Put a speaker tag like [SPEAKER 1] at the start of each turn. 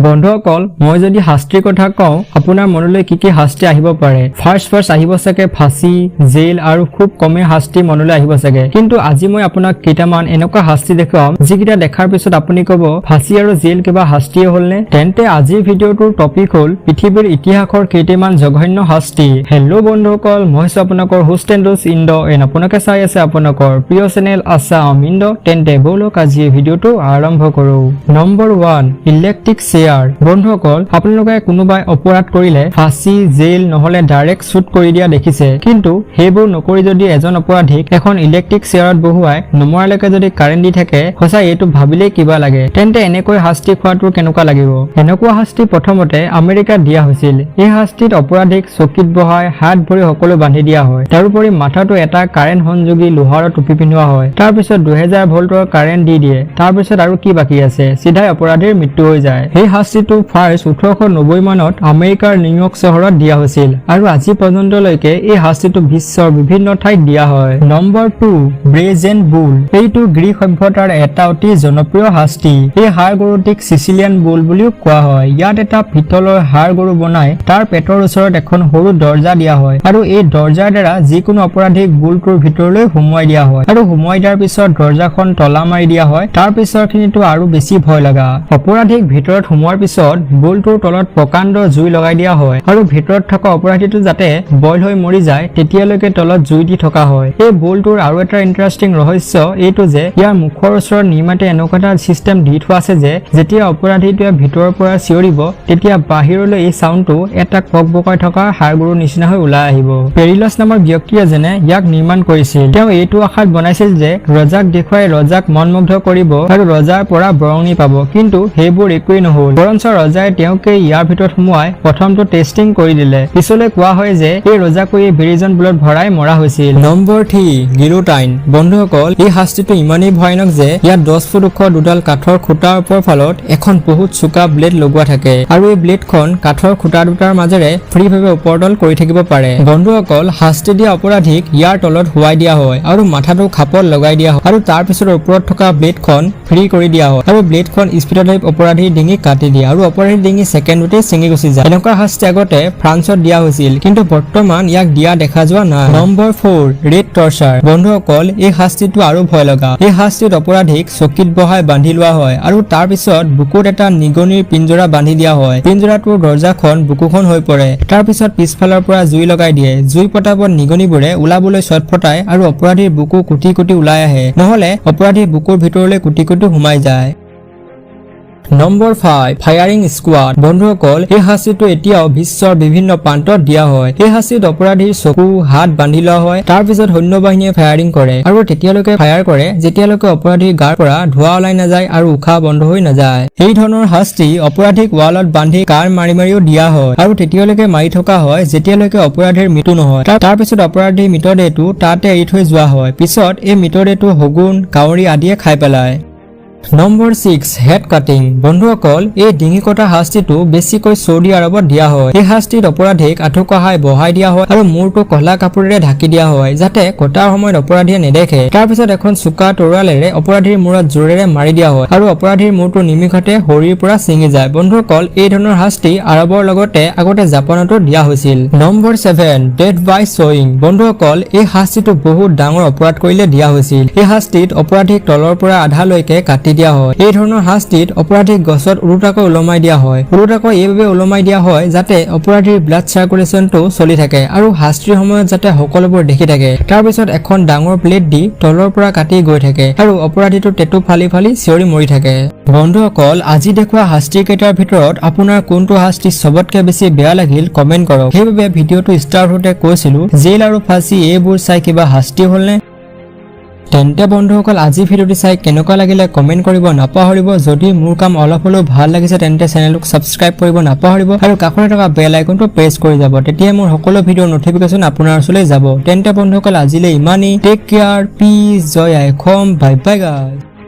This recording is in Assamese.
[SPEAKER 1] বন্ধুসকল মই যদি শাস্তিৰ কথা কওঁ আপোনাৰ মনলৈ কি শাস্তি আহিব পাৰে ফাৰ্ষ্ট আহিব চাগে ফাঁসি জেল আৰু খুব কমে শাস্তি মনলৈ আহিব চাগে কিন্তু আজি মই আপোনাক কেইটামান এনেকুৱা শাস্তি দেখুৱাম যিকিটা দেখাৰ পিছত আপুনি ক'ব ফাঁসি আৰু জেল কিবা শাস্তিয়ে হ'লনে তেন্তে আজিৰ ভিডিঅ'টোৰ টপিক হ'ল পৃথিৱীৰ ইতিহাসৰ কেইটামান জঘন্য শাস্তি হেল্ল' বন্ধুসকল মই আপোনাকৰ হোষ্ট এণ্ড ইন্দ এণ্ড আপোনালোকে চাই আছে আপোনাকৰ প্ৰিয় চেনেল আছাম ইন্দ তেন্তে বলক আজি ভিডিঅ'টো আৰম্ভ কৰোঁ নম্বৰ 1 ইলেক্ট্ৰিক চেয়াৰ বন্ধুসকল আপোনালোকে কোনোবাই অপৰাধ কৰিলে ফাঁসি জেল নহলে ডাইৰেক্ট শুট কৰি দিয়া দেখিছে কিন্তু হেবোৰ নকৰি যদি এজন অপৰাধীক এখন ইলেক্ট্ৰিক চেয়াৰত বহুৱাই নমৰালৈকে যদি কাৰেণ্ট দি থাকে সঁচাই এইটো ভাবিলে কিবা লাগে তেন্তে এনেকৈ শাস্তি খোৱাটো কেনেকুৱা লাগিব এনেকুৱা শাস্তি প্ৰথমতে আমেৰিকাত দিয়া হৈছিল এই শাস্তিত অপৰাধীক চকীত বহাই হাত ভৰি সকলো বান্ধি দিয়া হয় তাৰোপৰি মাথাটো এটা কাৰেণ্ট সংযোগী লোহাৰৰ টুপি পিন্ধোৱা হয় তাৰ পিছত 2000 ভোল্টৰ কাৰেণ্ট দি দিয়ে তাৰ পিছত আৰু কি বাকি আছে সিধাই অপৰাধীৰ মৃত্যু হৈ যায় এই শাস্তিটো ফাৰ্ষ্ট 1890 মানত আমেৰিকাৰ নিউয়ৰ্ক চহৰত দিয়া হৈছিল আৰু আজি পৰ্যন্তলৈকে এই শাস্তিটো বিশ্বৰ বিভিন্ন ঠাইত দিয়া হয় নম্বৰ 2 ব্ৰেজেন বুল এইটো গ্ৰীক সভ্যতাৰ এটা অতি জনপ্ৰিয় শাস্তি এই হাড় গৰুটিক সিচিলিয়ান বুল বুলিও কোৱা হয় ইয়াত এটা পিতলৰ হাড় গৰু বনাই তাৰ পেটৰ ওচৰত এখন সৰু দৰ্জা দিয়া হয় আৰু এই দৰ্জাৰ দ্বাৰা যিকোনো অপৰাধীক বুলটোৰ ভিতৰলৈ সোমোৱাই দিয়া হয় আৰু সোমোৱাই দিয়াৰ পিছত দৰ্জাখন তলা মাৰি দিয়া হয় তাৰ পিছৰখিনিটো আৰু বেছি ভয় লগা অপৰাধীক ভিতৰত সোমোৱাৰ পিছত বুলটোৰ তলত প্ৰকাণ্ড জুই লগাই দিয়া হয় আৰু ভিতৰত থকা অপৰাধীটো যাতে বইল হৈ মৰি যায় তেতিয়ালৈকে তলত জুই দি থকা হয় এই বুলটোৰ আৰু এটা ইন্টাৰেষ্টিং ৰহস্য এইটো যে ইয়াৰ মুখৰ ওচৰত নিৰ্মাতে এনেকুৱা এটা সিস্টেম দি থোৱা আছে যে যেতিয়া অপৰাধীটোৱে ভিতৰৰ পৰা চিঞৰিব তেতিয়া বাহিৰলৈ এই সাউণ্ডটো এটা ককবকাই থকা হাড়গৰুৰ নিচিনা হৈ ওলাই আহিব পেৰিলাছ নামৰ ব্যক্তি এজনে ইয়াক নিৰ্মাণ কৰিছিল তেওঁ এইটো আশাত বনাইছিল যে ৰজাক দেখুৱাই ৰজাক মনমুগ্ধ কৰিব আৰু ৰজাৰ পৰা বৰঙনি পাব কিন্তু সেইবোৰ একোৱেই নহল বৰঞ্চ ৰজাই তেওঁকে ইয়াৰ ভিতৰত সোমোৱাই প্ৰথমটো টেষ্টিং কৰি দিলে পিছলৈ কোৱা হয় যে এই ৰজাকো এই বেৰিজন বুলত ভৰাই মৰা হৈছিল নম্বৰ 3 গিলোটাইন বন্ধুসকল এই শাস্তিটো ইমানেই ভয়ানক যে ইয়াত 10 ফুট ওখ দুডাল কাঠৰ খুঁটাৰ ওপৰ ফালত এখন বহুত চোকা ব্লেড লগোৱা থাকে আৰু এই ব্লেডখন কাঠৰ খুঁটা দুটাৰ মাজেৰে ফ্ৰীভাৱে ওপৰতল কৰি থাকিব পাৰে বন্ধুসকল শাস্তি দিয়া অপৰাধীক ইয়াৰ তলত শুৱাই দিয়া হয় আৰু মাথাটো খাপত লগাই দিয়া হয় আৰু তাৰ পিছত ওপৰত থকা ব্লেডখন ফ্ৰী কৰি দিয়া হয় আৰু ব্লেডখন স্পীডত হৈ অপৰাধীৰ ডিঙি কাটি দিয়ে আৰু অপৰাধীৰ ডিঙি ছেকেণ্ডতে ছিঙি গুচি যায় এনেকুৱা শাস্তি আগতে ফ্ৰান্সত দিয়া হৈছিল কিন্তু বৰ্তমান ইয়াক দিয়া দেখা যোৱা নাই নম্বৰ 4 ৰেড টৰ্চাৰ বন্ধুসকল এই শাস্তিটো আৰু ভয় লগা এই শাস্তিত অপৰাধীক চকীত বহাই বান্ধি লোৱা হয় আৰু তাৰ পিছত বুকুত এটা নিগনিৰ পিঞ্জৰা বান্ধি দিয়া হয় পিঞ্জৰাটোৰ দৰ্জাখন বুকুখন হৈ পৰে তাৰ পিছত পিছফালৰ পৰা জুই লগাই দিয়ে জুই পতাপত নিগনিবোৰে ওলাবলৈ ছটফটাই আৰু অপৰাধীৰ বুকু কুটি কুটি ওলাই আহে নহলে অপৰাধীৰ বুকুৰ ভিতৰলৈ কুটি কুটি সোমাই যায় নম্বৰ 5 ফায়াৰিং স্কোৱাড বন্ধুসকল এই শাস্তিটো এতিয়াও বিশ্বৰ বিভিন্ন প্ৰান্তত দিয়া হয় এই শাস্তিত অপৰাধীৰ চকু হাত বান্ধি লোৱা হয় তাৰ পিছত সৈন্যবাহিনীয়ে ফায়াৰিং কৰে আৰু তেতিয়ালৈকে ফায়াৰ কৰে যেতিয়ালৈকে অপৰাধীৰ গাৰ পৰা ধোঁৱা ওলাই নাযায় আৰু উশাহ বন্ধ হৈ নাযায় এই ধৰণৰ শাস্তি অপৰাধীক ৱালত বান্ধি কাৰ মাৰি মাৰিও দিয়া হয় আৰু তেতিয়ালৈকে মাৰি থকা হয় যেতিয়ালৈকে অপৰাধীৰ মৃত্যু নহয় তাৰ পিছত অপৰাধীৰ মৃতদেহটো তাতে এৰি থৈ যোৱা হয় পিছত এই মৃতদেহটো হগুন কাউৰী আদিয়ে খাই পেলায় নম্বৰ 6 হেড কাটিং বন্ধুসকল এই ডিঙি কটা শাস্তিটো বেছিকৈ সৌদি আৰবত দিয়া হয় এই শাস্তিত অপৰাধীক আঁঠুকহাই বহাই দিয়া হয় আৰু মূৰটো কলা কাপোৰেৰে ঢাকি দিয়া হয় যাতে কটাৰ সময়ত অপৰাধীয়ে নেদেখে তাৰ পিছত এখন চোকা তৰোৱালেৰে অপৰাধীৰ মূৰত জোৰেৰে মাৰি দিয়া হয় আৰু অপৰাধীৰ মূৰটো নিমিষতে শৰীৰৰ পৰা ছিঙি যায় বন্ধুসকল এই ধৰণৰ শাস্তি আৰবৰ লগতে আগতে জাপানতো দিয়া হৈছিল নম্বৰ 7 ডেথ বাই ছয়িং বন্ধুসকল এই শাস্তিটো বহুত ডাঙৰ অপৰাধ কৰিলে দিয়া হৈছিল এই শাস্তিত অপৰাধীক তলৰ পৰা আধালৈকে কাটি দিয়া হয় এই ধৰণৰ শাস্তিত অপৰাধীক গছত উলুটাকৈ ওলমাই দিয়া হয় উলুটাকৈ এইভাবে ওলমাই দিয়া হয় যাতে অপৰাধীৰ ব্লাড সাৰ্কুলেশনটো চলি থাকে আৰু শাস্তিৰ সময়ত যাতে সকলোবোৰ দেখি থাকে তাৰ পিছত এখন ডাঙৰ প্লেট দি তলৰ পৰা কাটি গৈ থাকে আৰু অপৰাধীটো টেটু ফালি ফালি চিঞৰি মৰি থাকে বন্ধুসকল আজি দেখুৱা শাস্তিৰ কেইটাৰ ভিতৰত আপোনাৰ কোনটো শাস্তি সবতকৈ বেছি বেয়া লাগিল কমেন্ট কৰক সেইভাবে ভিডিঅ'টো ষ্টাৰ্ট হতে কৈছিলো জেল আৰু ফাঁসি এইবোৰ চাই কিবা শাস্তি হ'লনে তেন্তে বন্ধুসকল আজি ভিডিঅ'টো চাই কেনেকুৱা লাগিলে কমেন্ট কৰিব নাপাহৰিব যদি মোৰ কাম অলপ হলেও ভাল লাগিছে তেন্তে চেনেলটো সাবস্ক্ৰাইব কৰিব নাপাহৰিব আৰু কাষতে থকা বেল আইকনটো প্ৰেছ কৰি যাব তেতিয়া মোৰ সকলো ভিডিঅ'ৰ নটিফিকেশ্যন আপোনাৰ ওচৰলৈ যাব তেন্তে বন্ধুসকল আজিলৈ ইমানেই টেক কেয়াৰ পিছ জয় আই অসম বাই বাই গাইজ